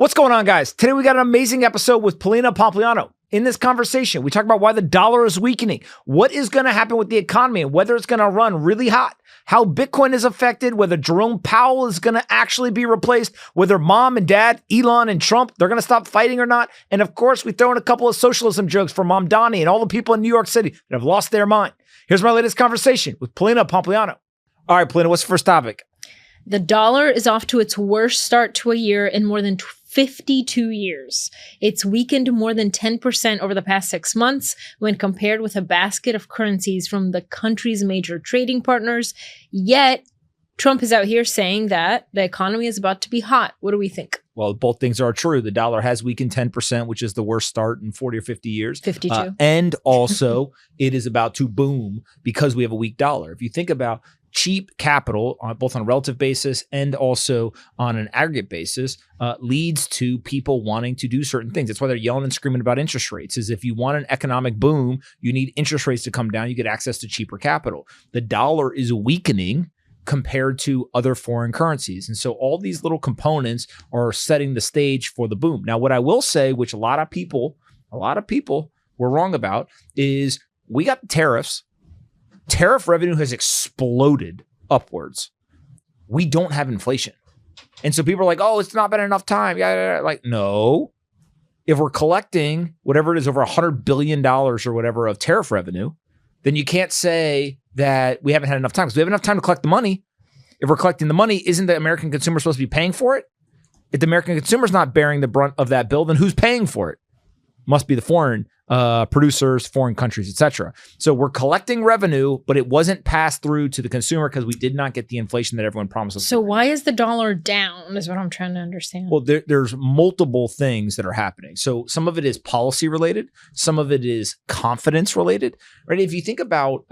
What's going on, guys? Today we got an amazing episode with Polina Pompliano. In this conversation, we talk about why the dollar is weakening, what is going to happen with the economy and whether it's going to run really hot, how Bitcoin is affected, whether Jerome Powell is going to actually be replaced, whether mom and dad, Elon and Trump, they're going to stop fighting or not. And of course, we throw in a couple of socialism jokes for Mom Donnie and all the people in New York City that have lost their mind. Here's my latest conversation with Polina Pompliano. All right, Polina, what's the first topic? The dollar is off to its worst start to a year in more than 52 years. It's weakened more than 10% over the past 6 months when compared with a basket of currencies from the country's major trading partners. Yet, Trump is out here saying that the economy is about to be hot. What do we think? Well, both things are true. The dollar has weakened 10%, which is the worst start in 40 or 50 years. 52. And also, it is about to boom because we have a weak dollar. If you think about cheap capital, both on a relative basis and also on an aggregate basis, leads to people wanting to do certain things. That's why they're yelling and screaming about interest rates. Is if you want an economic boom, you need interest rates to come down. You get access to cheaper capital. The dollar is weakening compared to other foreign currencies. And so all these little components are setting the stage for the boom. Now, what I will say, which a lot of people were wrong about, is we got the tariffs. Tariff revenue has exploded upwards. We don't have inflation. And so people are like, oh, it's not been enough time. Yeah. Like, no. If we're collecting whatever it is, over $100 billion or whatever of tariff revenue, then you can't say that we haven't had enough time because we have enough time to collect the money. If we're collecting the money, isn't the American consumer supposed to be paying for it? If the American consumer is not bearing the brunt of that bill, then who's paying for it? Must be the foreign producers, foreign countries, etc. So we're collecting revenue, but it wasn't passed through to the consumer because we did not get the inflation that everyone promised us. So why is the dollar down is what I'm trying to understand. Well, there's multiple things that are happening. So some of it is policy related. Some of it is confidence related, right? If you think about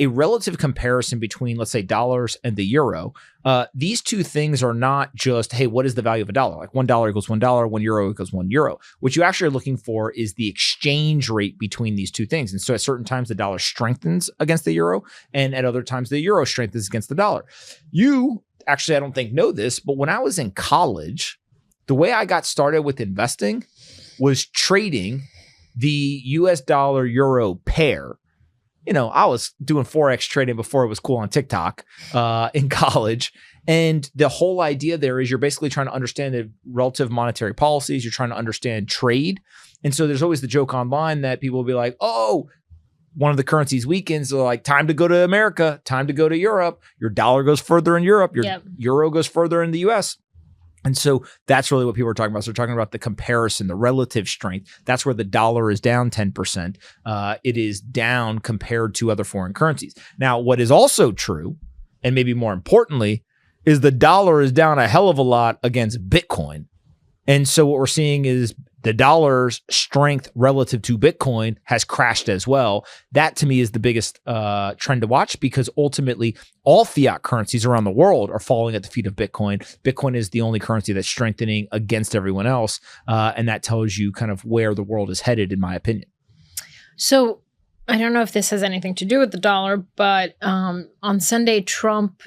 a relative comparison between, let's say, dollars and the euro, these two things are not just, hey, what is the value of a dollar? Like $1 equals $1, €1 equals €1. What you actually are looking for is the exchange rate between these two things. And so at certain times, the dollar strengthens against the euro, and at other times, the euro strengthens against the dollar. You actually, I don't think, know this, but when I was in college, the way I got started with investing was trading the US dollar euro pair. You know, I was doing Forex trading before it was cool on TikTok in college. And the whole idea there is you're basically trying to understand the relative monetary policies. You're trying to understand trade. And so there's always the joke online that people will be like, oh, one of the currencies weakens. So like, time to go to America, time to go to Europe. Your dollar goes further in Europe. Your euro goes further in the US. And so that's really what people are talking about. So they're talking about the comparison, the relative strength. That's where the dollar is down 10%. It is down compared to other foreign currencies. Now, what is also true, and maybe more importantly, is the dollar is down a hell of a lot against Bitcoin. And so what we're seeing is the dollar's strength relative to Bitcoin has crashed as well. That to me is the biggest trend to watch, because ultimately all fiat currencies around the world are falling at the feet of Bitcoin. Bitcoin is the only currency that's strengthening against everyone else. And that tells you kind of where the world is headed, in my opinion. So I don't know if this has anything to do with the dollar, but on Sunday, Trump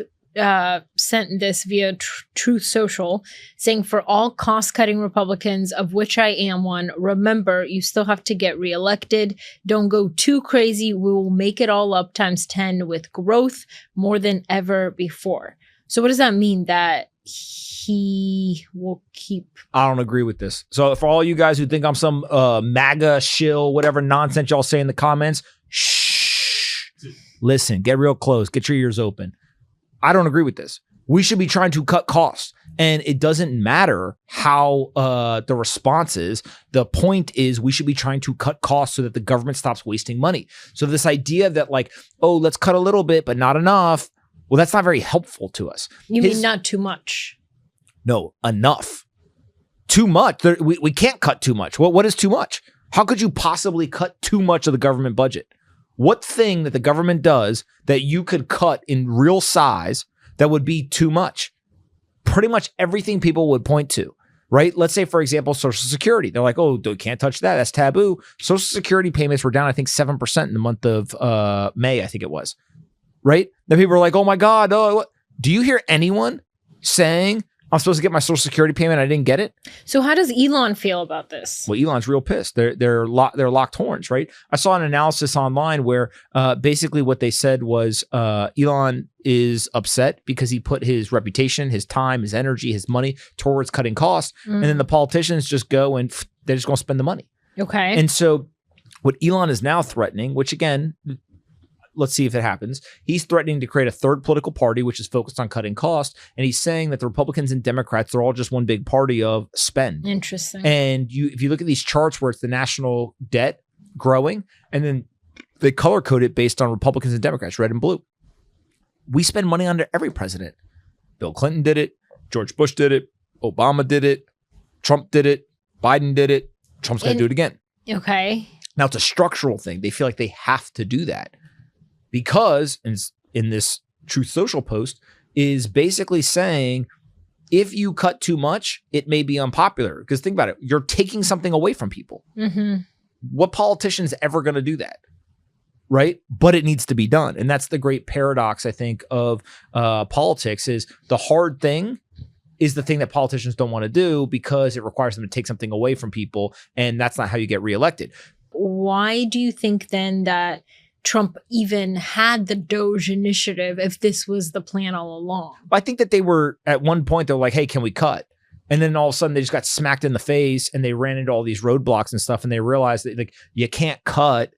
sent this via Truth Social, saying, for all cost-cutting Republicans, of which I am one, remember, you still have to get reelected. Don't go too crazy. We will make it all up times 10 with growth more than ever before. So what does that mean, that he will keep? I don't agree with this. So for all you guys who think I'm some MAGA shill, whatever nonsense y'all say in the comments, shh, listen, get real close, get your ears open. I don't agree with this. We should be trying to cut costs, and it doesn't matter how the response is. The point is we should be trying to cut costs so that the government stops wasting money. So this idea that like, oh, let's cut a little bit, but not enough. Well, that's not very helpful to us. You mean not too much? No, enough. Too much. We can't cut too much. What is too much? How could you possibly cut too much of the government budget? What thing that the government does that you could cut in real size that would be too much? Pretty much everything people would point to, right? Let's say, for example, Social Security. They're like, oh, you can't touch that. That's taboo. Social Security payments were down, I think, 7% in the month of May, I think it was, right? Then people are like, oh my God. Oh, do you hear anyone saying I'm supposed to get my Social Security payment. I didn't get it. So how does Elon feel about this? Well, Elon's real pissed. They're locked horns, right? I saw an analysis online where basically what they said was Elon is upset because he put his reputation, his time, his energy, his money towards cutting costs, and then the politicians just go and they're just going to spend the money. Okay. And so what Elon is now threatening, which again, let's see if it happens. He's threatening to create a third political party, which is focused on cutting costs. And he's saying that the Republicans and Democrats, they're all just one big party of spend. Interesting. And if you look at these charts where it's the national debt growing, and then they color code it based on Republicans and Democrats, red and blue. We spend money under every president. Bill Clinton did it. George Bush did it. Obama did it. Trump did it. Biden did it. Trump's going to do it again. Okay. Now it's a structural thing. They feel like they have to do that. Because in this Truth Social post is basically saying, if you cut too much, it may be unpopular. Because think about it, you're taking something away from people. Mm-hmm. What politician's ever going to do that? Right? But it needs to be done. And that's the great paradox, I think, of politics is the hard thing is the thing that politicians don't want to do because it requires them to take something away from people. And that's not how you get reelected. Why do you think then that Trump even had the Doge initiative if this was the plan all along? I think that they were at one point, they're like, hey, can we cut? And then all of a sudden they just got smacked in the face and they ran into all these roadblocks and stuff. And they realized that like you can't cut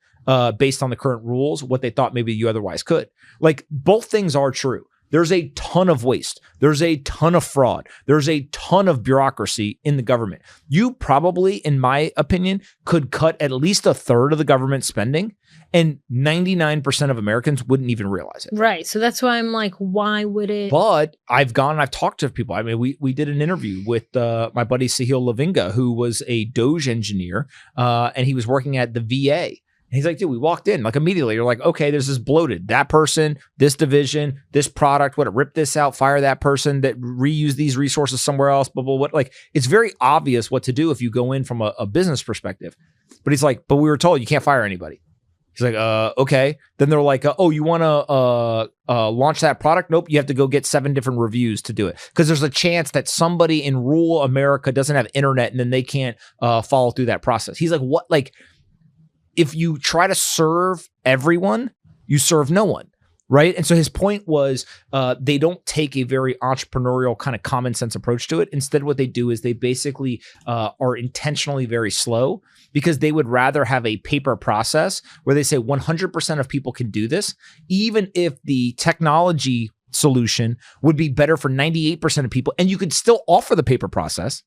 based on the current rules, what they thought maybe you otherwise could. Like both things are true. There's a ton of waste. There's a ton of fraud. There's a ton of bureaucracy in the government. You probably, in my opinion, could cut at least a third of the government spending and 99% of Americans wouldn't even realize it. Right. So that's why I'm like, why would it? But I've talked to people. I mean, we did an interview with my buddy Sahil Lavinga, who was a Doge engineer, and he was working at the VA. And he's like, dude, we walked in like immediately. You're like, okay, there's this bloated, that person, this division, this product, what, rip this out, fire that person, that reuse these resources somewhere else, blah, blah, what. Like, it's very obvious what to do if you go in from a business perspective. But he's like, but we were told you can't fire anybody. He's like, okay. Then they're like, oh, you want to launch that product? Nope. You have to go get 7 different reviews to do it. Because there's a chance that somebody in rural America doesn't have internet and then they can't follow through that process. He's like, what? Like, if you try to serve everyone, you serve no one, right? And so his point was they don't take a very entrepreneurial kind of common sense approach to it. Instead, what they do is they basically are intentionally very slow because they would rather have a paper process where they say 100% of people can do this, even if the technology solution would be better for 98% of people, and you could still offer the paper process,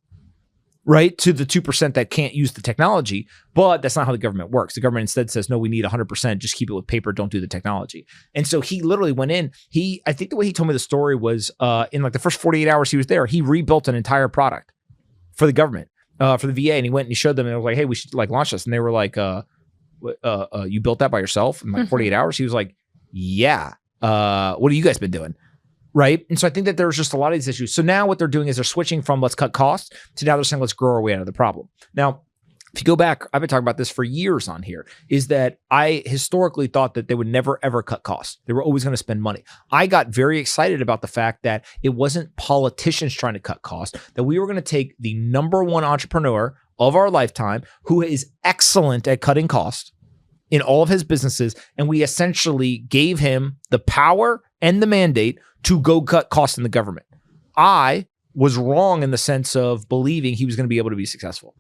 right, to the 2% that can't use the technology. But that's not how the government works. The government instead says, no, we need 100%. Just keep it with paper. Don't do the technology. And so he literally went in. I think the way he told me the story was in like the first 48 hours he was there, he rebuilt an entire product for the government, for the VA. And he went and he showed them and it was like, hey, we should like launch this. And they were like, you built that by yourself in like 48 hours? He was like, yeah. What have you guys been doing? Right. And so I think that there's just a lot of these issues. So now what they're doing is they're switching from let's cut costs to now they're saying let's grow our way out of the problem. Now, if you go back, I've been talking about this for years on here, is that I historically thought that they would never, ever cut costs. They were always going to spend money. I got very excited about the fact that it wasn't politicians trying to cut costs, that we were going to take the number one entrepreneur of our lifetime who is excellent at cutting costs in all of his businesses. And we essentially gave him the power and the mandate to go cut costs in the government. I was wrong in the sense of believing he was going to be able to be successful.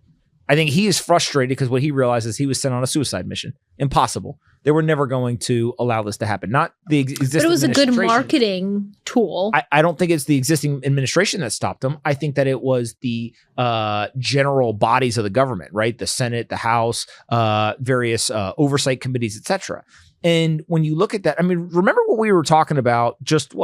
I think he is frustrated because what he realizes he was sent on a suicide mission. Impossible. They were never going to allow this to happen. Not the existing. But it was a good marketing tool. I don't think it's the existing administration that stopped them. I think that it was the general bodies of the government, right? The Senate, the House, various oversight committees, etc. And when you look at that, I mean, remember what we were talking about just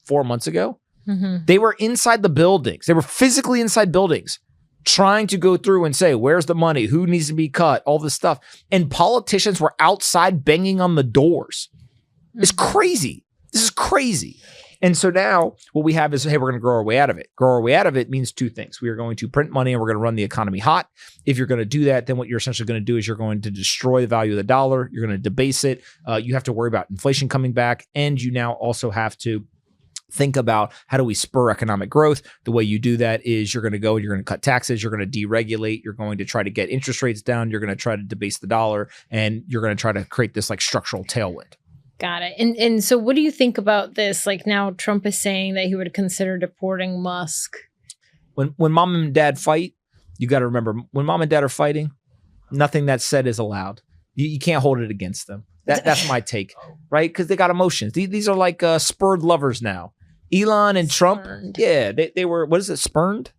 4 months ago? Mm-hmm. They were inside the buildings. They were physically inside buildings trying to go through and say, where's the money? Who needs to be cut? All this stuff. And politicians were outside banging on the doors. Mm-hmm. It's crazy. This is crazy. And so now what we have is, hey, we're going to grow our way out of it. Grow our way out of it means 2 things. We are going to print money and we're going to run the economy hot. If you're going to do that, then what you're essentially going to do is you're going to destroy the value of the dollar. You're going to debase it. You have to worry about inflation coming back. And you now also have to think about how do we spur economic growth. The way you do that is you're going to cut taxes, you're going to deregulate, you're going to try to get interest rates down, you're going to try to debase the dollar, and you're going to try to create this like structural tailwind. Got it. And so what do you think about this? Like now Trump is saying that he would consider deporting Musk. When mom and dad fight, you got to remember, when mom and dad are fighting, nothing that's said is allowed. You can't hold it against them. That's my take, right? Because they got emotions. These are like spurred lovers now. Elon and Trump, yeah, they were, what is it, spurned?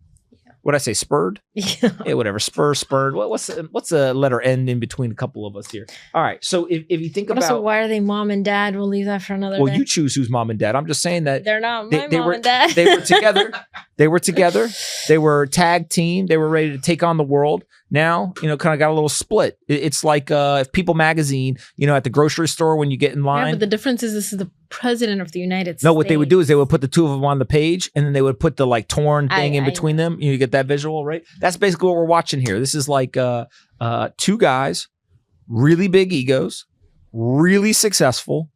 What did I say, spurred? Yeah, whatever, spurred. What's the letter N in between a couple of us here? All right, so if you think about... Also, why are they mom and dad? We'll leave that for another day. You choose who's mom and dad. I'm just saying that... They're not my mom and dad. They were together. They were together. They were tag team. They were ready to take on the world. Now, kind of got a little split. It's like if People magazine, at the grocery store when you get in line. Yeah, but the difference is this is the president of the United States. No, what they would do is they would put the two of them on the page and then they would put the like torn thing in between them. You get that visual, right? That's basically what we're watching here. This is like two guys, really big egos, really successful,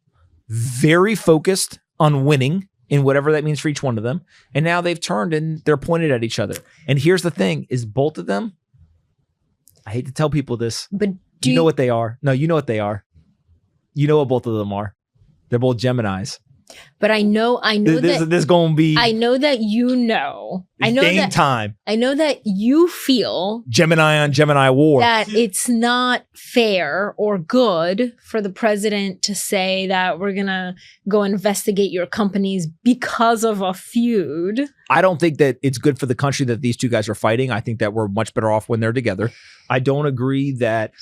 very focused on winning in whatever that means for each one of them. And now they've turned and they're pointed at each other. And here's the thing is both of them, I hate to tell people this, but you know what they are. No, you know what they are. You know what both of them are. They're both Geminis. But I know there's going to be. I know that you know. I know game that time. I know that you feel Gemini on Gemini war. That it's not fair or good for the president to say that we're gonna go investigate your companies because of a feud. I don't think that it's good for the country that these two guys are fighting. I think that we're much better off when they're together. I don't agree that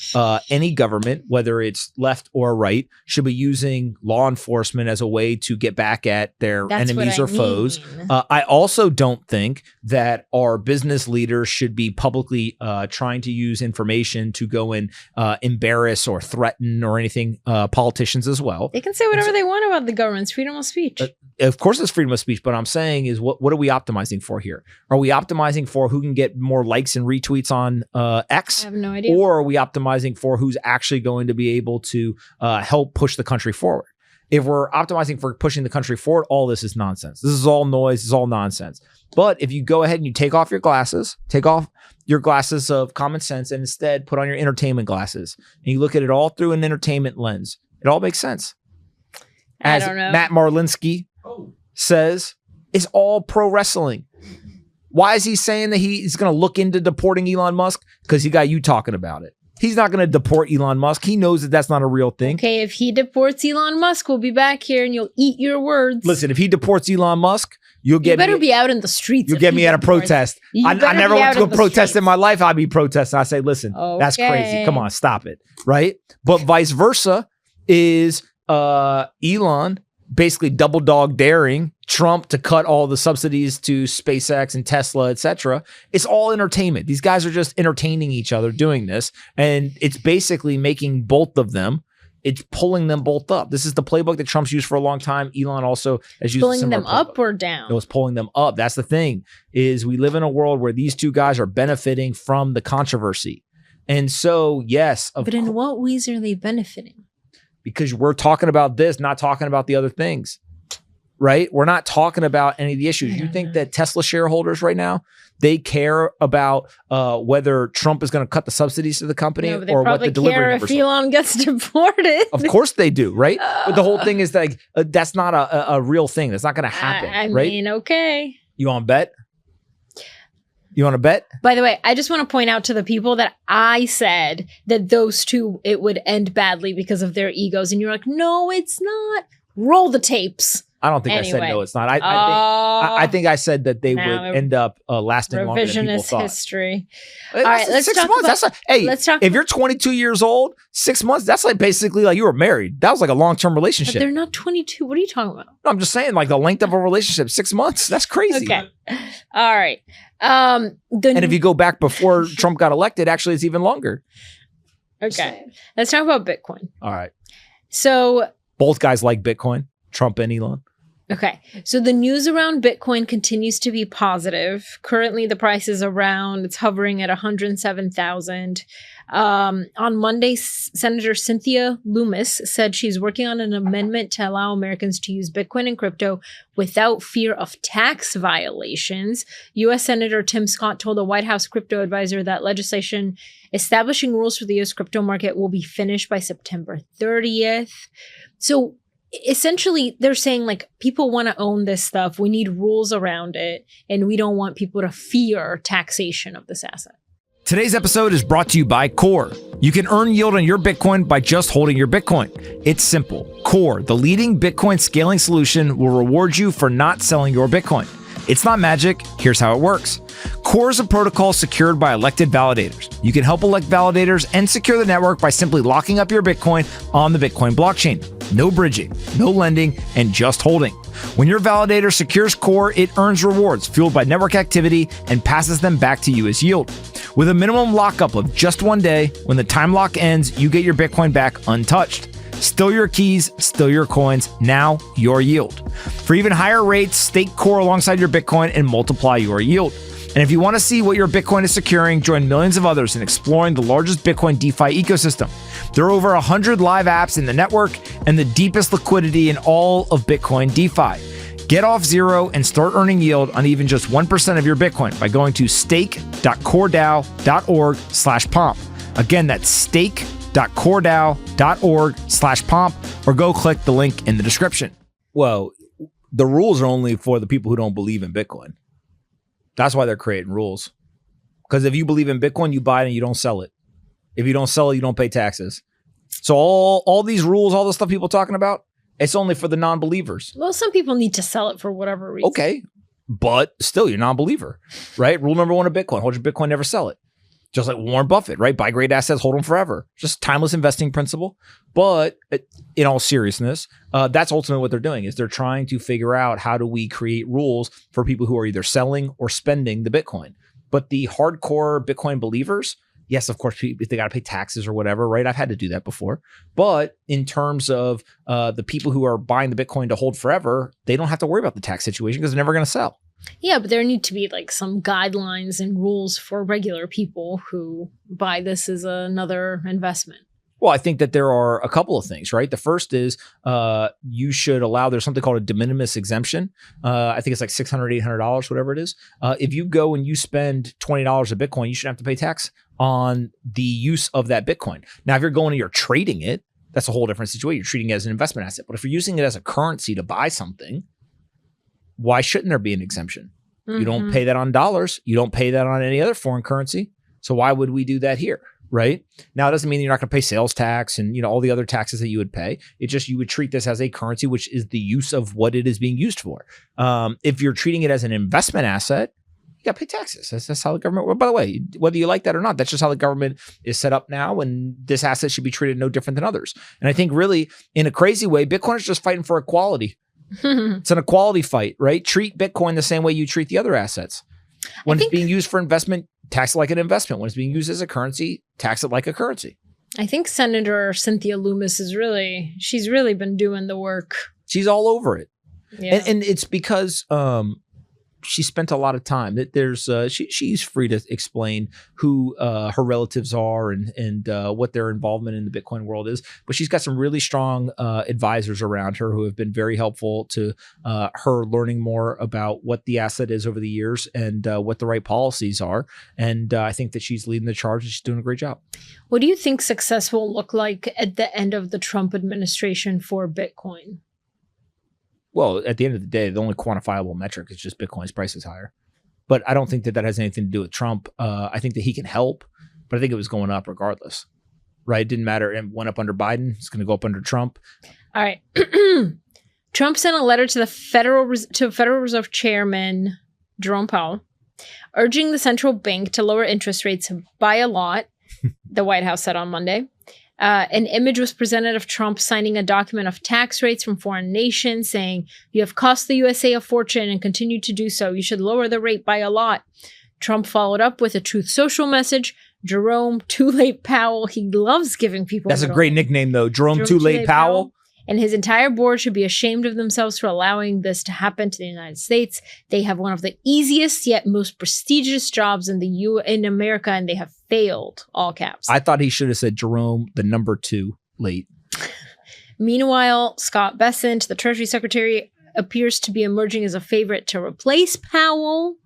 any government, whether it's left or right, should be using law enforcement as a way to get back at their enemies or foes. I also don't think that our business leaders should be publicly trying to use information to go and embarrass or threaten or anything politicians as well. They can say whatever they want about the government's freedom of speech. Of course, it's freedom of speech, but I'm saying is what are we optimizing for here? Are we optimizing for who can get more likes and retweets on X? I have no idea. Or are we optimizing for who's actually going to be able to help push the country forward? If we're optimizing for pushing the country forward, all this is nonsense. This is all noise. This is all nonsense. But if you go ahead and you take off your glasses of common sense and instead put on your entertainment glasses and you look at it all through an entertainment lens, it all makes sense. As I don't know. Matt Marlinsky says, it's all pro wrestling. Why is he saying that he's going to look into deporting Elon Musk? Because he got you talking about it. He's not going to deport Elon Musk. He knows that that's not a real thing. Okay, if he deports Elon Musk, we'll be back here and you'll eat your words. Listen, if he deports Elon Musk, you better be out in the streets. You'll get me at a protest. I never went to a protest in my life. I'd be protesting. I say, listen, that's crazy. Come on, stop it. Right? But vice versa is Elon basically double dog daring Trump to cut all the subsidies to SpaceX and Tesla, etc. It's all entertainment. These guys are just entertaining each other doing this. And it's basically making both of them, it's pulling them both up. This is the playbook that Trump's used for a long time. Elon also has used pulling them up or down. No, it's pulling them up. That's the thing, is we live in a world where these two guys are benefiting from the controversy. And so, yes. But in what ways are they benefiting? Because we're talking about this, not talking about the other things, right? We're not talking about any of the issues. You think that Tesla shareholders right now, they care about whether Trump is going to cut the subsidies to the company or what the delivery numbers are? If Elon gets deported. Of course they do, right? But the whole thing is like, that's not a real thing. That's not going to happen, right? I mean, okay. You want to bet? You want to bet? By the way, I just want to point out to the people that I said that those two, it would end badly because of their egos. And you're like, no, it's not. Roll the tapes. I don't think I said no, it's not. I think I said that they would end up lasting longer than people thought. History. All right, let's 6 talk months. About, let's talk if you're 22 years old, 6 months, that's like basically like you were married. That was like a long-term relationship. But they're not 22. What are you talking about? No, I'm just saying like the length of a relationship, 6 months. That's crazy. Okay. All right. And if you go back before Trump got elected, actually it's even longer. Okay. Let's talk about Bitcoin. All right. So both guys like Bitcoin, Trump and Elon. Okay, so the news around Bitcoin continues to be positive. Currently, the price is it's hovering at 107,000. On Monday, Senator Cynthia Lummis said she's working on an amendment to allow Americans to use Bitcoin and crypto without fear of tax violations. U.S. Senator Tim Scott told a White House crypto advisor that legislation establishing rules for the U.S. crypto market will be finished by September 30th. So essentially, they're saying, like, people want to own this stuff. We need rules around it, and we don't want people to fear taxation of this asset. Today's episode is brought to you by Core. You can earn yield on your Bitcoin by just holding your Bitcoin. It's simple. Core, the leading Bitcoin scaling solution, will reward you for not selling your Bitcoin. It's not magic. Here's how it works. Core is a protocol secured by elected validators. You can help elect validators and secure the network by simply locking up your Bitcoin on the Bitcoin blockchain. No bridging, no lending, and just holding. When your validator secures Core, it earns rewards fueled by network activity and passes them back to you as yield. With a minimum lockup of just 1 day, when the time lock ends, you get your Bitcoin back untouched. Still your keys, still your coins, now your yield. For even higher rates, stake Core alongside your Bitcoin and multiply your yield. And if you want to see what your Bitcoin is securing, join millions of others in exploring the largest Bitcoin DeFi ecosystem. There are over 100 live apps in the network and the deepest liquidity in all of Bitcoin DeFi. Get off zero and start earning yield on even just 1% of your Bitcoin by going to stake.coredao.org/pomp. Again, that's stake.coredao.org/pomp, or go click the link in the description. Well, the rules are only for the people who don't believe in Bitcoin. That's why they're creating rules. Because if you believe in Bitcoin, you buy it and you don't sell it. If you don't sell it, you don't pay taxes. So all these rules, all the stuff people talking about, it's only for the non-believers. Well, some people need to sell it for whatever reason. Okay, but still, you're a non-believer, right? Rule number 1 of Bitcoin: hold your Bitcoin, never sell it. Just like Warren Buffett, right? Buy great assets, hold them forever. Just timeless investing principle. But in all seriousness, that's ultimately what they're doing, is they're trying to figure out how do we create rules for people who are either selling or spending the Bitcoin. But the hardcore Bitcoin believers, yes, of course, if they got to pay taxes or whatever, right? I've had to do that before. But in terms of the people who are buying the Bitcoin to hold forever, they don't have to worry about the tax situation because they're never going to sell. Yeah, but there need to be like some guidelines and rules for regular people who buy this as another investment. Well, I think that there are a couple of things, right? The first is you should allow, there's something called a de minimis exemption. I think it's like $600, $800, whatever it is. If you go and you spend $20 of Bitcoin, you shouldn't have to pay tax on the use of that Bitcoin. Now, if you're going and you're trading it, that's a whole different situation. You're treating it as an investment asset. But if you're using it as a currency to buy something, why shouldn't there be an exemption? Mm-hmm. You don't pay that on dollars. You don't pay that on any other foreign currency. So why would we do that here? Right? Now, it doesn't mean you're not going to pay sales tax and, all the other taxes that you would pay. It's just you would treat this as a currency, which is the use of what it is being used for. If you're treating it as an investment asset, you got to pay taxes. That's how the government, well, by the way, whether you like that or not, that's just how the government is set up now. And this asset should be treated no different than others. And I think really, in a crazy way, Bitcoin is just fighting for equality. It's an equality fight, right? Treat Bitcoin the same way you treat the other assets. When it's being used for investment, tax it like an investment. When it's being used as a currency, tax it like a currency. I think Senator Cynthia Lummis she's really been doing the work. She's all over it. Yeah. And it's because she spent a lot of time. There's she's free to explain who her relatives are and what their involvement in the Bitcoin world is. But she's got some really strong advisors around her who have been very helpful to her learning more about what the asset is over the years and what the right policies are. And I think that she's leading the charge and she's doing a great job. What do you think success will look like at the end of the Trump administration for Bitcoin? Well, at the end of the day, the only quantifiable metric is just Bitcoin's price is higher. But I don't think that has anything to do with Trump. I think that he can help, but I think it was going up regardless, right? It didn't matter. It went up under Biden. It's going to go up under Trump. All right. Trump sent a letter to the Federal Reserve Chairman, Jerome Powell, urging the central bank to lower interest rates by a lot, the White House said on Monday. An image was presented of Trump signing a document of tax rates from foreign nations saying, "You have cost the USA a fortune and continue to do so. You should lower the rate by a lot." Trump followed up with a Truth Social message. Jerome Too Late Powell. He loves giving people. That's a great nickname, though. Jerome Too Late Powell. and his entire board should be ashamed of themselves for allowing this to happen to the United States. They have one of the easiest yet most prestigious jobs in America, and they have failed, all caps. I thought he should have said Jerome, the number 2, late. Meanwhile, Scott Bessent, the Treasury Secretary, appears to be emerging as a favorite to replace Powell.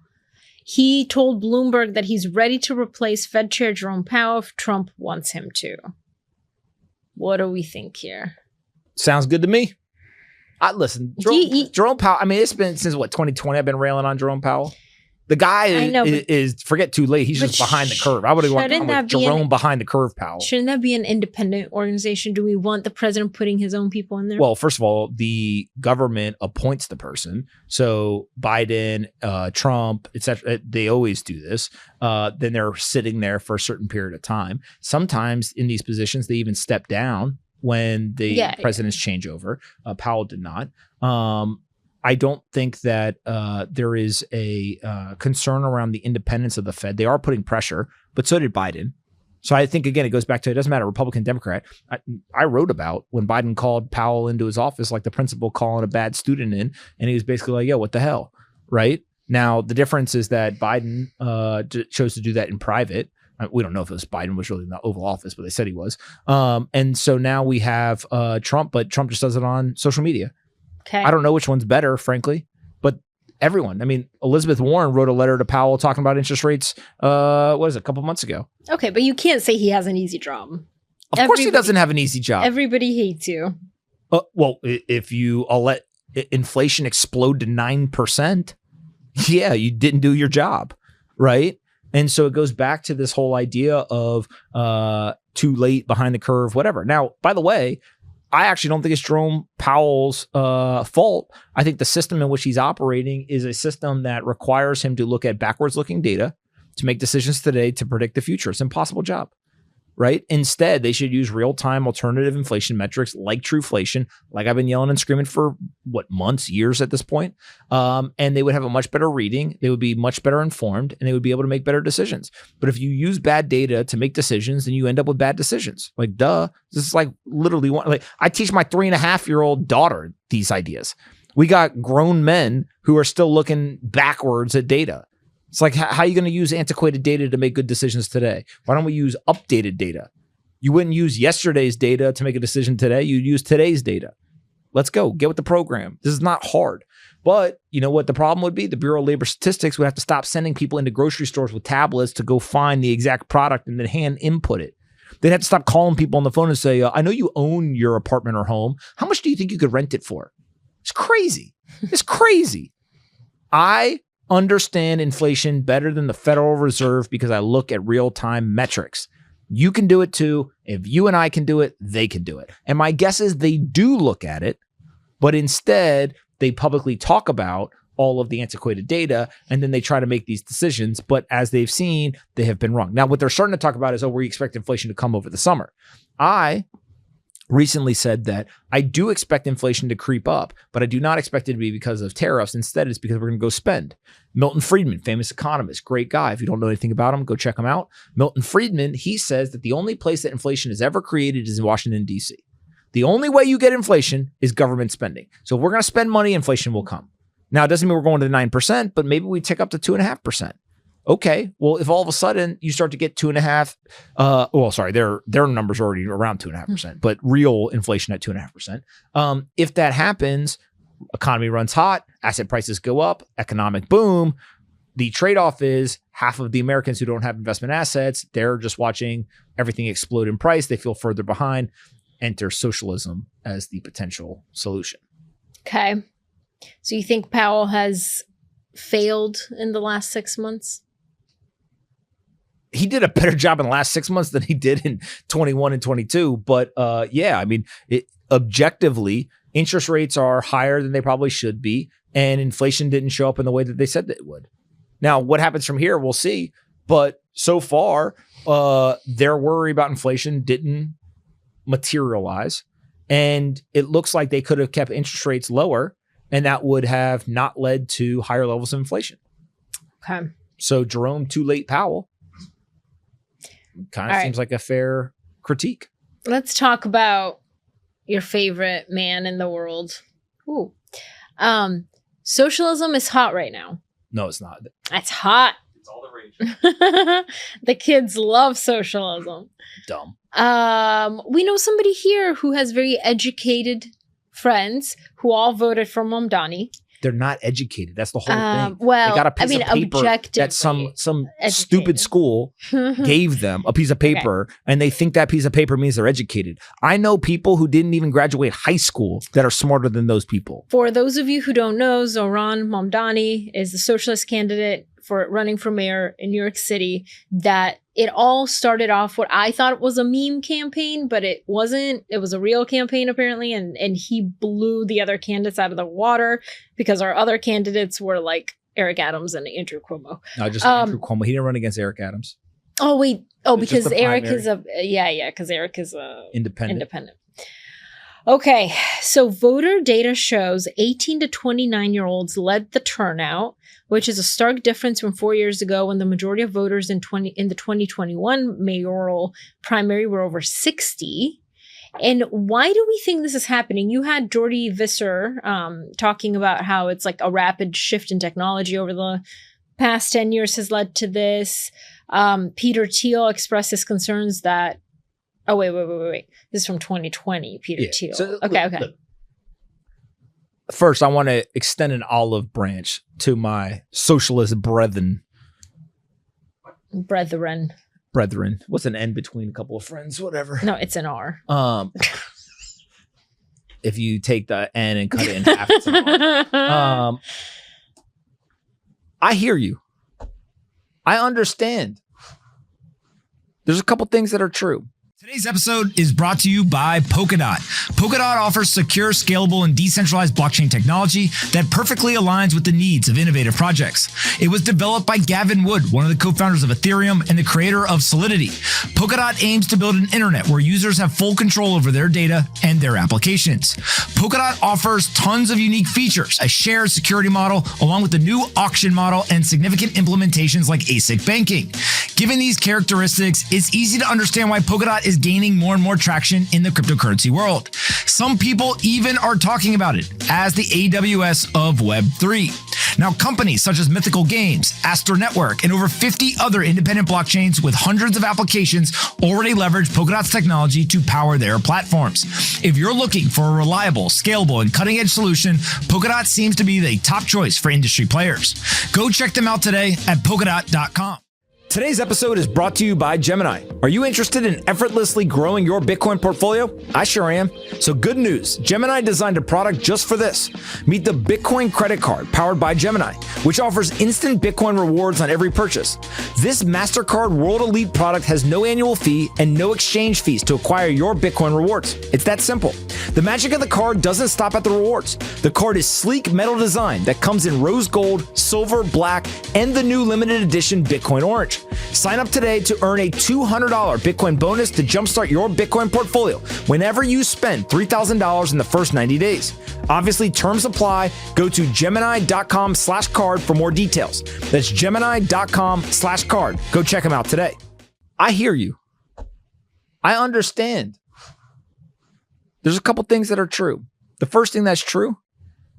He told Bloomberg that he's ready to replace Fed Chair Jerome Powell if Trump wants him to. What do we think here? Sounds good to me. Listen, Jerome Powell, I mean, it's been since, 2020 I've been railing on Jerome Powell. The guy is forget too late. He's just behind the curve. I would have gone Jerome behind the curve Powell. Shouldn't that be an independent organization? Do we want the president putting his own people in there? Well, first of all, the government appoints the person. So Biden, Trump, etc. They always do this. Then they're sitting there for a certain period of time. Sometimes in these positions, they even step down when the presidents change over. Powell did not. I don't think that there is a concern around the independence of the Fed. They are putting pressure, but so did Biden. So I think, again, it goes back to, it doesn't matter, Republican, Democrat. I wrote about when Biden called Powell into his office, like the principal calling a bad student in, and he was basically like, yo, what the hell, right? Now, the difference is that Biden chose to do that in private. We don't know if it was Biden was really in the Oval Office, but they said he was. And so now we have Trump, but Trump just does it on social media. Okay. I don't know which one's better, frankly, but everyone. I mean, Elizabeth Warren wrote a letter to Powell talking about interest rates, a couple months ago. Okay, but you can't say he has an easy job. Of course he doesn't have an easy job. Everybody hates you. Well, if you let inflation explode to 9%, yeah, you didn't do your job, right? And so it goes back to this whole idea of too late, behind the curve, whatever. Now, by the way, I actually don't think it's Jerome Powell's fault. I think the system in which he's operating is a system that requires him to look at backwards looking data to make decisions today to predict the future. It's an impossible job, right? Instead, they should use real-time alternative inflation metrics like Trueflation, like I've been yelling and screaming for months, years at this point. And they would have a much better reading. They would be much better informed, and they would be able to make better decisions. But if you use bad data to make decisions, then you end up with bad decisions. Like, duh. This is like literally I teach my 3.5-year-old daughter these ideas. We got grown men who are still looking backwards at data. It's like, how are you going to use antiquated data to make good decisions today? Why don't we use updated data? You wouldn't use yesterday's data to make a decision today. You'd use today's data. Let's go. Get with the program. This is not hard. But you know what the problem would be? The Bureau of Labor Statistics would have to stop sending people into grocery stores with tablets to go find the exact product and then hand input it. They'd have to stop calling people on the phone and say, I know you own your apartment or home. How much do you think you could rent it for? It's crazy. It's crazy. I understand inflation better than the Federal Reserve because I look at real-time metrics. You can do it too. If you and I can do it, they can do it. And my guess is they do look at it, but instead they publicly talk about all of the antiquated data, and then they try to make these decisions. But as they've seen, they have been wrong. Now, what they're starting to talk about is, we expect inflation to come over the summer. I recently said that I do expect inflation to creep up, but I do not expect it to be because of tariffs. Instead, it's because we're going to go spend. Milton Friedman, famous economist, great guy. If you don't know anything about him, go check him out. Milton Friedman, he says that the only place that inflation is ever created is in Washington, D.C. The only way you get inflation is government spending. So if we're going to spend money, inflation will come. Now, it doesn't mean we're going to 9%, but maybe we tick up to 2.5%. Okay, well, if all of a sudden you start to get 2.5, their numbers are already around 2.5%, but real inflation at 2.5%. If that happens, economy runs hot, asset prices go up, economic boom. The trade-off is half of the Americans who don't have investment assets, they're just watching everything explode in price. They feel further behind. Enter socialism as the potential solution. Okay. So you think Powell has failed in the last 6 months? He did a better job in the last 6 months than he did in 21 and 22. But objectively, interest rates are higher than they probably should be. And inflation didn't show up in the way that they said that it would. Now, what happens from here, we'll see. But so far, their worry about inflation didn't materialize. And it looks like they could have kept interest rates lower, and that would have not led to higher levels of inflation. Okay. So Jerome, too late Powell, kind of seems like a fair critique. Let's talk about your favorite man in the world. Ooh. Socialism is hot right now. No, it's not. It's hot. It's all the rage. The kids love socialism. Dumb. We know somebody here who has very educated friends who all voted for Mamdani. They're not educated. That's the whole thing. Well, they got a piece of paper that some stupid school gave them, a piece of paper, and they think that piece of paper means they're educated. I know people who didn't even graduate high school that are smarter than those people. For those of you who don't know, Zohran Mamdani is the socialist candidate for running for mayor in New York City. That it all started off what I thought was a meme campaign, but it wasn't. It was a real campaign apparently, and he blew the other candidates out of the water because our other candidates were like Eric Adams and Andrew Cuomo. No, just Andrew Cuomo. He didn't run against Eric Adams. Oh wait. Oh, because Eric primary. is because Eric is a Independent. Okay, so voter data shows 18 to 29-year-olds led the turnout, which is a stark difference from 4 years ago when the majority of voters in the 2021 mayoral primary were over 60. And why do we think this is happening? You had Jordi Visser talking about how it's like a rapid shift in technology over the past 10 years has led to this. Peter Thiel expressed his concerns that oh, wait. This is from 2020, Peter Thiel. So, okay. Look. First, I want to extend an olive branch to my socialist brethren. Brethren. What's an N between a couple of friends? Whatever. No, it's an R. If you take the N and cut it in half, it's an R. I hear you. I understand. There's a couple things that are true. Today's episode is brought to you by Polkadot. Polkadot offers secure, scalable, and decentralized blockchain technology that perfectly aligns with the needs of innovative projects. It was developed by Gavin Wood, one of the co-founders of Ethereum and the creator of Solidity. Polkadot aims to build an internet where users have full control over their data and their applications. Polkadot offers tons of unique features, a shared security model, along with the new auction model and significant implementations like ASIC banking. Given these characteristics, it's easy to understand why Polkadot is gaining more and more traction in the cryptocurrency world. Some people even are talking about it as the AWS of Web3. Now, companies such as Mythical Games, Aster Network, and over 50 other independent blockchains with hundreds of applications already leverage Polkadot's technology to power their platforms. If you're looking for a reliable, scalable, and cutting-edge solution, Polkadot seems to be the top choice for industry players. Go check them out today at polkadot.com. Today's episode is brought to you by Gemini. Are you interested in effortlessly growing your Bitcoin portfolio? I sure am. So good news, Gemini designed a product just for this. Meet the Bitcoin credit card powered by Gemini, which offers instant Bitcoin rewards on every purchase. This MasterCard World Elite product has no annual fee and no exchange fees to acquire your Bitcoin rewards. It's that simple. The magic of the card doesn't stop at the rewards. The card is sleek metal design that comes in rose gold, silver, black, and the new limited edition Bitcoin orange. Sign up today to earn a $200 Bitcoin bonus to jumpstart your Bitcoin portfolio whenever you spend $3,000 in the first 90 days. Obviously, terms apply. Go to Gemini.com/card for more details. That's Gemini.com/card. Go check them out today. I hear you. I understand. There's a couple things that are true. The first thing that's true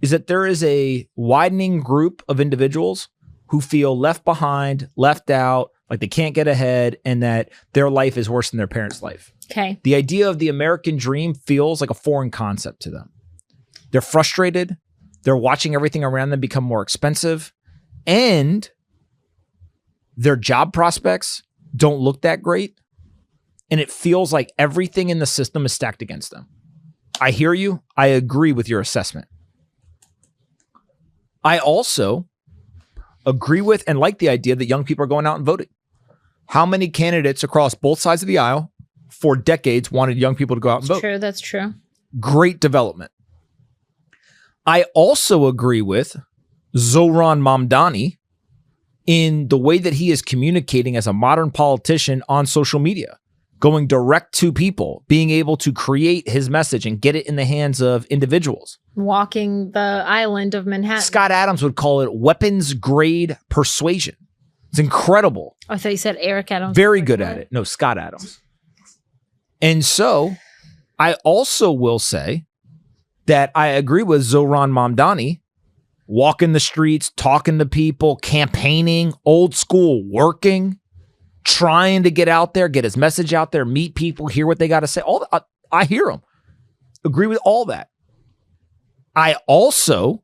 is that there is a widening group of individuals who feel left behind, left out, like they can't get ahead, and that their life is worse than their parents' life. Okay. The idea of the American dream feels like a foreign concept to them. They're frustrated. They're watching everything around them become more expensive, and their job prospects don't look that great. And it feels like everything in the system is stacked against them. I hear you. I agree with your assessment. I also agree with and like the idea that young people are going out and voting. How many candidates across both sides of the aisle for decades wanted young people to go out and vote? True, that's true. Great development. I also agree with Zohran Mamdani in the way that he is communicating as a modern politician on social media, going direct to people, being able to create his message and get it in the hands of individuals. Walking the island of Manhattan. Scott Adams would call it weapons grade persuasion. It's incredible. I thought you said Eric Adams. Very good at it. No, Scott Adams. And so I also will say that I agree with Zohran Mamdani, walking the streets, talking to people, campaigning, old school, working, trying to get out there, get his message out there, meet people, hear what they got to say. All that, I hear him. Agree with all that. I also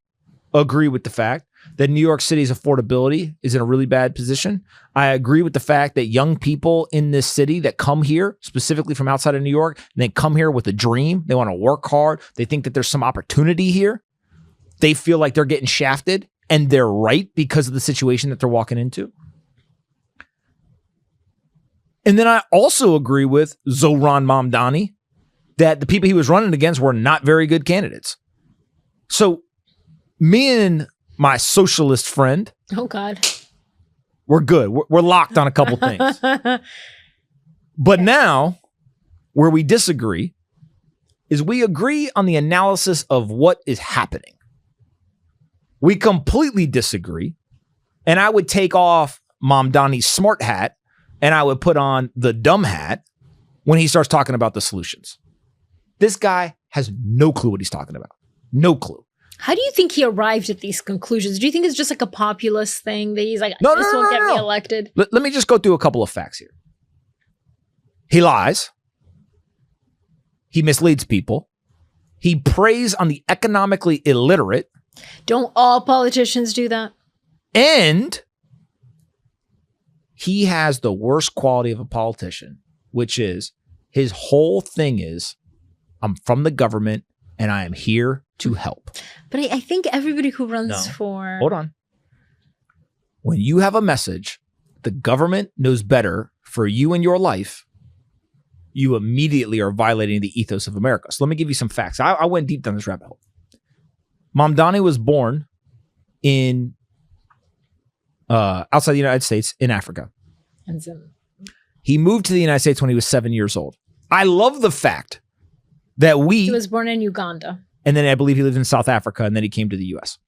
agree with the fact that New York City's affordability is in a really bad position. I agree with the fact that young people in this city that come here, specifically from outside of New York, and they come here with a dream. They want to work hard. They think that there's some opportunity here. They feel like they're getting shafted, and they're right because of the situation that they're walking into. And then I also agree with Zohran Mamdani that the people he was running against were not very good candidates. So me and my socialist friend, oh God, we're good. We're locked on a couple things. But now, where we disagree is we agree on the analysis of what is happening. We completely disagree. And I would take off Mamdani's smart hat and I would put on the dumb hat when he starts talking about the solutions. This guy has no clue what he's talking about. No clue. How do you think he arrived at these conclusions? Do you think it's just like a populist thing that he's like, this won't get me elected? Let me just go through a couple of facts here. He lies. He misleads people. He preys on the economically illiterate. Don't all politicians do that? And he has the worst quality of a politician, which is his whole thing is, I'm from the government and I am here to help. But I think everybody who runs for... Hold on. When you have a message, the government knows better for you and your life, you immediately are violating the ethos of America. So let me give you some facts. I went deep down this rabbit hole. Mamdani was born in outside the United States in Africa. He moved to the United States when he was 7 years old. I love the fact that he was born in Uganda. And then I believe he lived in South Africa, and then he came to the U.S.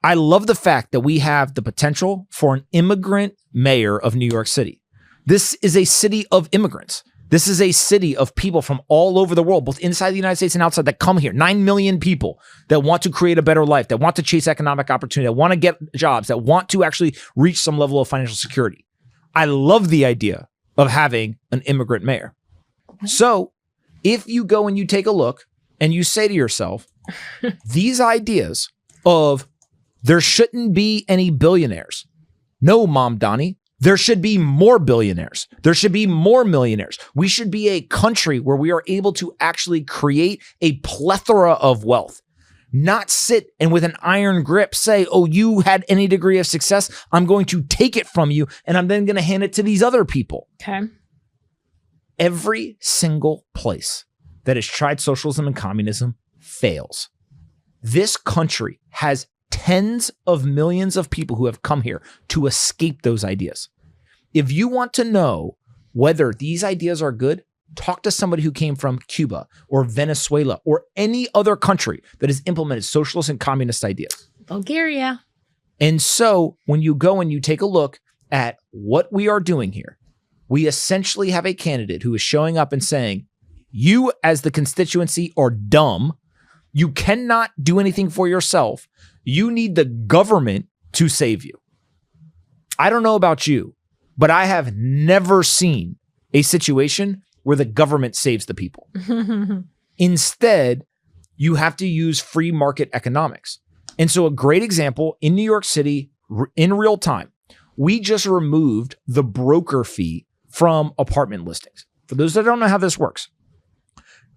I love the fact that we have the potential for an immigrant mayor of New York City. This is a city of immigrants. This is a city of people from all over the world, both inside the United States and outside, that come here. 9 million people that want to create a better life, that want to chase economic opportunity, that want to get jobs, that want to actually reach some level of financial security. I love the idea of having an immigrant mayor. So if you go and you take a look and you say to yourself, these ideas of there shouldn't be any billionaires. No, Mamdani, there should be more billionaires. There should be more millionaires. We should be a country where we are able to actually create a plethora of wealth, not sit and with an iron grip say, oh, you had any degree of success, I'm going to take it from you and I'm then going to hand it to these other people. Okay. Every single place that has tried socialism and communism fails. This country has tens of millions of people who have come here to escape those ideas. If you want to know whether these ideas are good, talk to somebody who came from Cuba or Venezuela or any other country that has implemented socialist and communist ideas. Bulgaria. And so when you go and you take a look at what we are doing here, we essentially have a candidate who is showing up and saying, you as the constituency are dumb. You cannot do anything for yourself. You need the government to save you. I don't know about you, but I have never seen a situation where the government saves the people. Instead, you have to use free market economics. And so a great example in New York City in real time, we just removed the broker fee from apartment listings. For those that don't know how this works,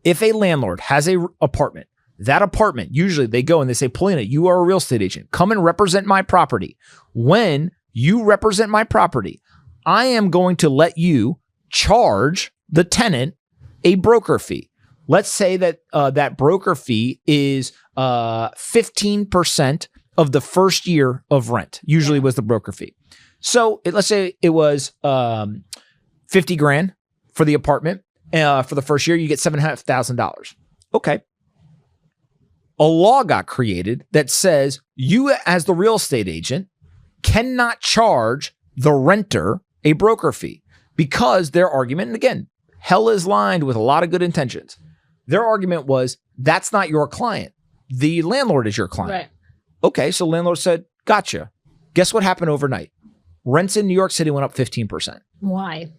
if a landlord has an apartment, that apartment, usually they go and they say, Polina, you are a real estate agent. Come and represent my property. When you represent my property, I am going to let you charge the tenant a broker fee. Let's say that that broker fee is 15% of the first year of rent, usually was the broker fee. So let's say it was 50 grand for the apartment. For the first year, you get $7,500. Okay. A law got created that says you as the real estate agent cannot charge the renter a broker fee because their argument, and again, hell is lined with a lot of good intentions. Their argument was, that's not your client. The landlord is your client. Right. Okay, so landlord said, gotcha. Guess what happened overnight? Rents in New York City went up 15%. Why?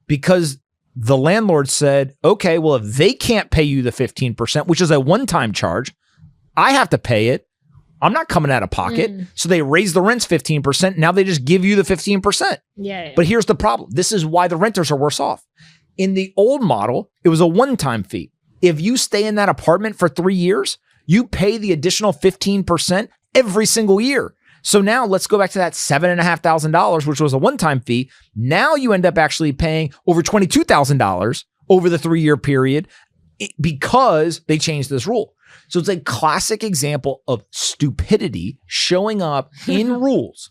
Because the landlord said, okay, well, if they can't pay you the 15%, which is a one-time charge, I have to pay it. I'm not coming out of pocket. So they raise the rents 15%. Now they just give you the 15%. Yeah. But here's the problem. This is why the renters are worse off. In the old model, it was a one-time fee. If you stay in that apartment for 3 years, you pay the additional 15% every single year. So now let's go back to that $7,500, which was a one-time fee. Now you end up actually paying over $22,000 over the 3-year period because they changed this rule. So it's a classic example of stupidity showing up in rules.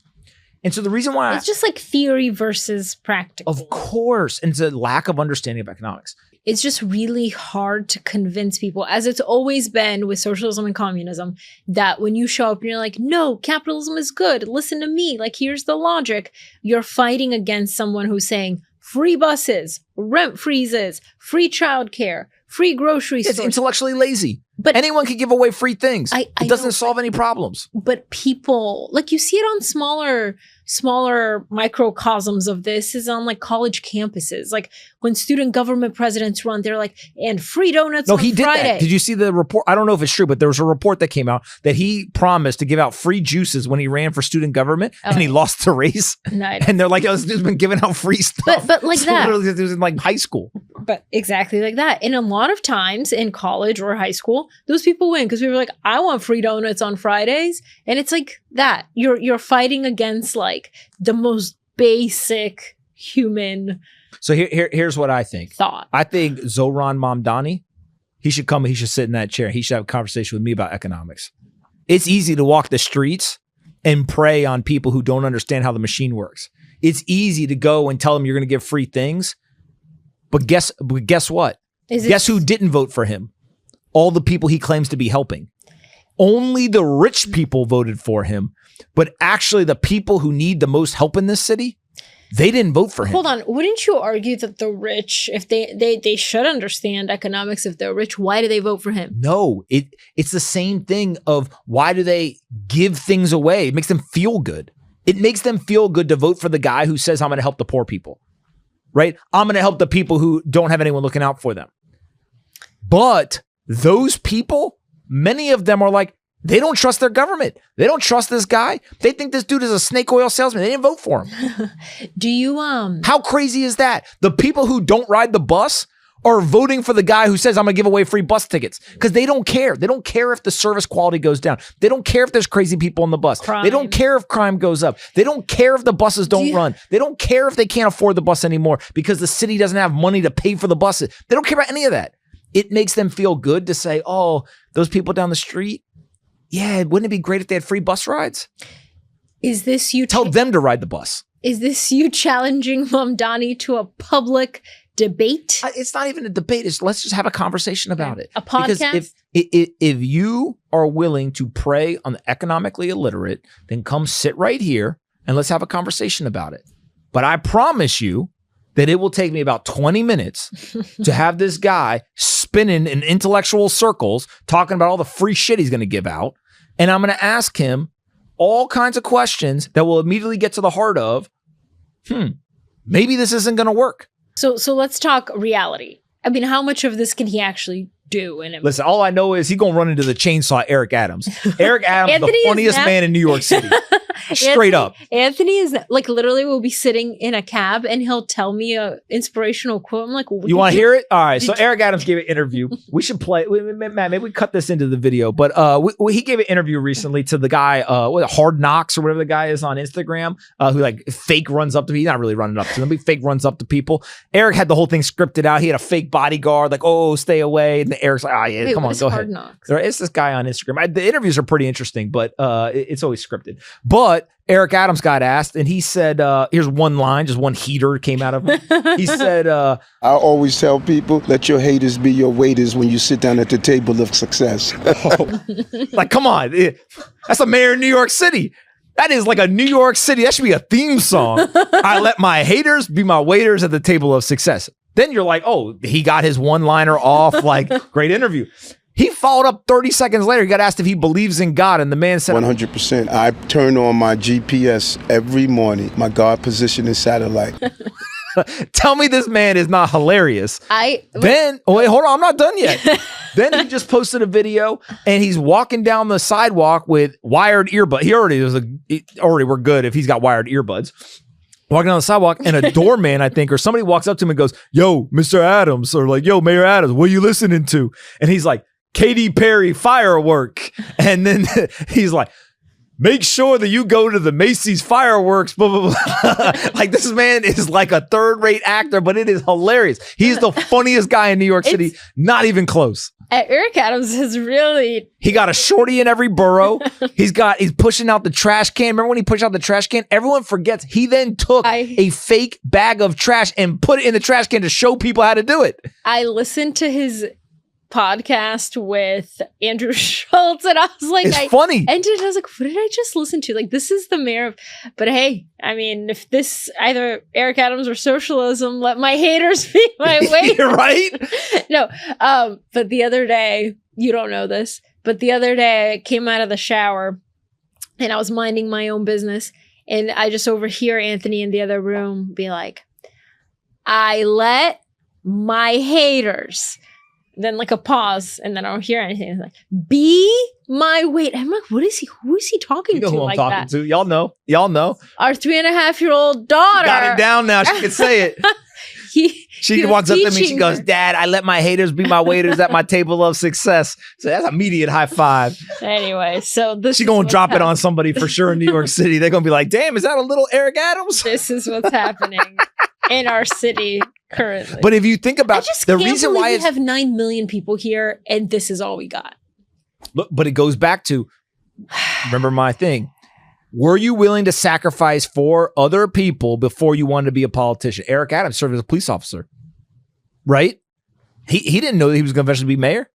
And so the reason why it's just like theory versus practical. Of course. And it's a lack of understanding of economics. It's just really hard to convince people, as it's always been with socialism and communism, that when you show up and you're like, no, capitalism is good. Listen to me. Like, here's the logic. You're fighting against someone who's saying free buses, rent freezes, free childcare, free grocery stores. It's intellectually lazy. But anyone can give away free things. It doesn't know, solve any problems. But people, like, you see it on smaller microcosms of this is on like college campuses. Like when student government presidents run, they're like, and free donuts on Friday. No, he did that. Did you see the report? I don't know if it's true, but there was a report that came out that he promised to give out free juices when he ran for student government and he lost the race. Nice. And they're like, oh, this dude's been giving out free stuff. But like so that. Literally, it was in like high school. But exactly like that. And a lot of times in college or high school, those people win because people are like, I want free donuts on Fridays. And it's like that. You're fighting against like the most basic human. So here's what I think. Thought. I think Zoran Mamdani, he should come, he should sit in that chair. He should have a conversation with me about economics. It's easy to walk the streets and prey on people who don't understand how the machine works. It's easy to go and tell them you're going to give free things. But guess what? Guess who didn't vote for him? All the people he claims to be helping. Only the rich people voted for him. But actually the people who need the most help in this city, they didn't vote for him. Hold on. Wouldn't you argue that the rich, if they should understand economics, if they're rich, why do they vote for him? No, it's the same thing of why do they give things away? It makes them feel good. It makes them feel good to vote for the guy who says, I'm going to help the poor people, right? I'm going to help the people who don't have anyone looking out for them. But those people, many of them are like, they don't trust their government. They don't trust this guy. They think this dude is a snake oil salesman. They didn't vote for him. Do you How crazy is that? The people who don't ride the bus are voting for the guy who says, I'm going to give away free bus tickets because they don't care. They don't care if the service quality goes down. They don't care if there's crazy people on the bus. Crime. They don't care if crime goes up. They don't care if the buses don't run. They don't care if they can't afford the bus anymore because the city doesn't have money to pay for the buses. They don't care about any of that. It makes them feel good to say, oh, those people down the street, yeah, wouldn't it be great if they had free bus rides? Is this you tell them to ride the bus? Is this you challenging Mamdani to a public debate? It's not even a debate. Let's just have a conversation about it. A podcast? Because if you are willing to prey on the economically illiterate, then come sit right here and let's have a conversation about it. But I promise you that it will take me about 20 minutes to have this guy spinning in intellectual circles, talking about all the free shit he's going to give out. And I'm going to ask him all kinds of questions that will immediately get to the heart of, maybe this isn't going to work. So let's talk reality. I mean, how much of this can he actually do? Listen, all I know is he's going to run into the chainsaw Eric Adams. Eric Adams, the funniest man in New York City. Straight up. Anthony is like literally will be sitting in a cab and he'll tell me a inspirational quote. I'm like, you want to hear it? All right. So Eric Adams gave an interview. We should play. Matt, maybe we cut this into the video. But he gave an interview recently to the guy, Hard Knocks or whatever the guy is on Instagram, who like fake runs up to me. He's not really running up to them, but he fake runs up to people. Eric had the whole thing scripted out. He had a fake bodyguard, like, oh, stay away. And Eric's like, oh, yeah, come on, go ahead. Knocks? It's this guy on Instagram. The interviews are pretty interesting, but it's always scripted. But Eric Adams got asked, and he said, here's one line, just one heater came out of him. He said, I always tell people, let your haters be your waiters when you sit down at the table of success. Like, come on. That's a mayor in New York City. That is like a New York City. That should be a theme song. I let my haters be my waiters at the table of success. Then you're like, oh, he got his one-liner off. Like, great interview. He followed up 30 seconds later. He got asked if he believes in God, and the man said, 100%. I turn on my GPS every morning, my God positioning satellite. tell me this man is not hilarious. Wait, hold on, I'm not done yet. Then he just posted a video, and he's walking down the sidewalk with wired earbuds. We're good if he's got wired earbuds. Walking down the sidewalk, and a doorman, I think, or somebody walks up to him and goes, yo, Mr. Adams, or like, yo, Mayor Adams, what are you listening to? And he's like, Katy Perry firework. And then he's like, make sure that you go to the Macy's fireworks, blah, blah, blah. Like, this man is like a third-rate actor, but it is hilarious. He's the funniest guy in New York City. Not even close. Eric Adams is really... He got a shorty in every borough. He's pushing out the trash can. Remember when he pushed out the trash can? Everyone forgets. He then took a fake bag of trash and put it in the trash can to show people how to do it. I listened to his podcast with Andrew Schultz, and I was like, it's funny. And I was like, what did I just listen to? Like, this is the mayor of... But hey, I mean, if this either Eric Adams or socialism, let my haters be my way. Right? No, but the other day, you don't know this, but the other day I came out of the shower and I was minding my own business, and I just overhear Anthony in the other room be like, I let my haters... Then like a pause, and then I don't hear anything. It's like, be my weight. I'm like, who is he talking to who like I'm that? talking to. Y'all know. Our 3.5-year-old daughter. Got it down now. She can say it. She walks up to me. She goes, Dad, I let my haters be my waiters at my table of success. So that's immediate high five. Anyway, so this She's going to drop it on somebody for sure in New York City. They're going to be like, damn, is that a little Eric Adams? This is what's happening in our city currently. But if you think about the reason why we have 9 million people here, and this is all we got. Look, but it goes back to, remember my thing. Were you willing to sacrifice for other people before you wanted to be a politician? Eric Adams served as a police officer, right? He didn't know that he was going to eventually be mayor,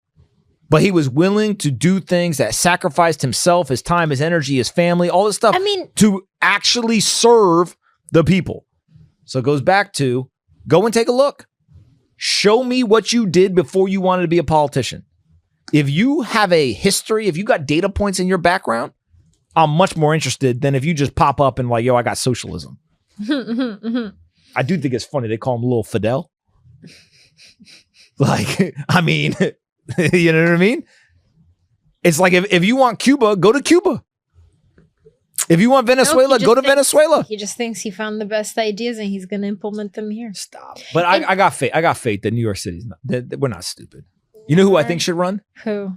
but he was willing to do things that sacrificed himself, his time, his energy, his family, all this stuff to actually serve the people. So it goes back to, go and take a look. Show me what you did before you wanted to be a politician. If you have a history, if you got data points in your background, I'm much more interested than if you just pop up and like, yo, I got socialism. I do think it's funny. They call him Little Fidel. Like, I mean, you know what I mean? It's like if you want Cuba, go to Cuba. If you want Venezuela, go to Venezuela. He just thinks he found the best ideas and he's going to implement them here. Stop. But I got faith. I got faith that New York City's we're not stupid. You know who I think should run? Who?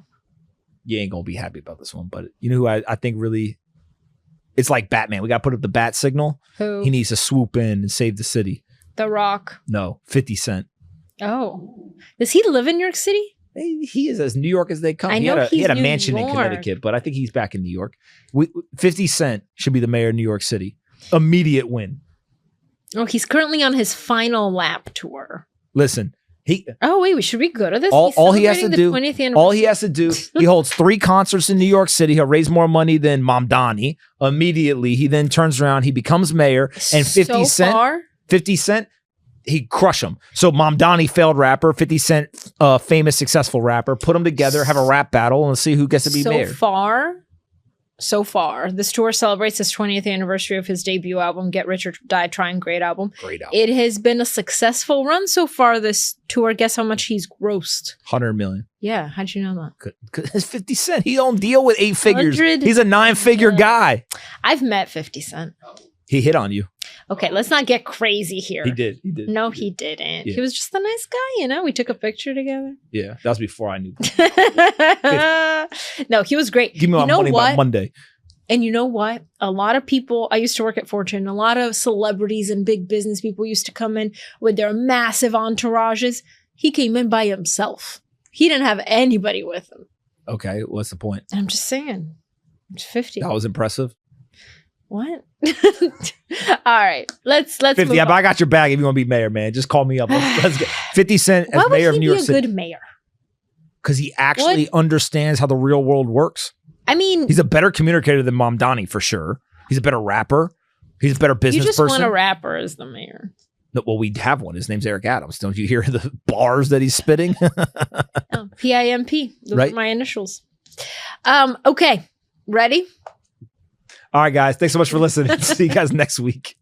You ain't going to be happy about this one, but you know who I think really, it's like Batman. We got to put up the bat signal. Who? He needs to swoop in and save the city. The Rock. No, 50 Cent. Oh. Does he live in New York City? He is as New York as they come. I know he had a New mansion York. in Connecticut, but I think he's back in New York. 50 Cent should be the mayor of New York City. Immediate win. Oh, he's currently on his final lap tour. Listen, should we go to this? All he has to do, he holds 3 concerts in New York City. He'll raise more money than Mamdani. Immediately, he then turns around, he becomes mayor, and 50 Cent, he'd crush him. So Mamdani, failed rapper, 50 Cent, famous, successful rapper, put them together, have a rap battle, and see who gets to be mayor. So far, this tour celebrates his 20th anniversary of his debut album, Get Rich or Die Trying. Great album. It has been a successful run so far, this tour. Guess how much he's grossed? 100 million. Yeah, how'd you know that? Because 50 Cent, he don't deal with 8 figures. He's a 9-figure guy. I've met 50 Cent. He hit on you. Okay, let's not get crazy here. He did. No, he didn't. Yeah. He was just a nice guy, We took a picture together. Yeah, that was before I knew. No, he was great. Give me my money by Monday. And you know what? A lot of people, I used to work at Fortune, a lot of celebrities and big business people used to come in with their massive entourages. He came in by himself. He didn't have anybody with him. Okay, what's the point? I'm just saying. It's 50. That was impressive. What? All right. Let's 50. move Yeah, on. but I got your bag if you want to be mayor, man. Just call me up. Let's get 50 Cent as mayor of New York City. Why would he be a good mayor? Because he actually understands how the real world works. I mean, he's a better communicator than Mamdani for sure. He's a better rapper. He's a better business person. You just want a rapper as the mayor. No, well, we have one. His name's Eric Adams. Don't you hear the bars that he's spitting? PIMP. Those Right. are my initials. Okay. Ready? All right, guys. Thanks so much for listening. See you guys next week.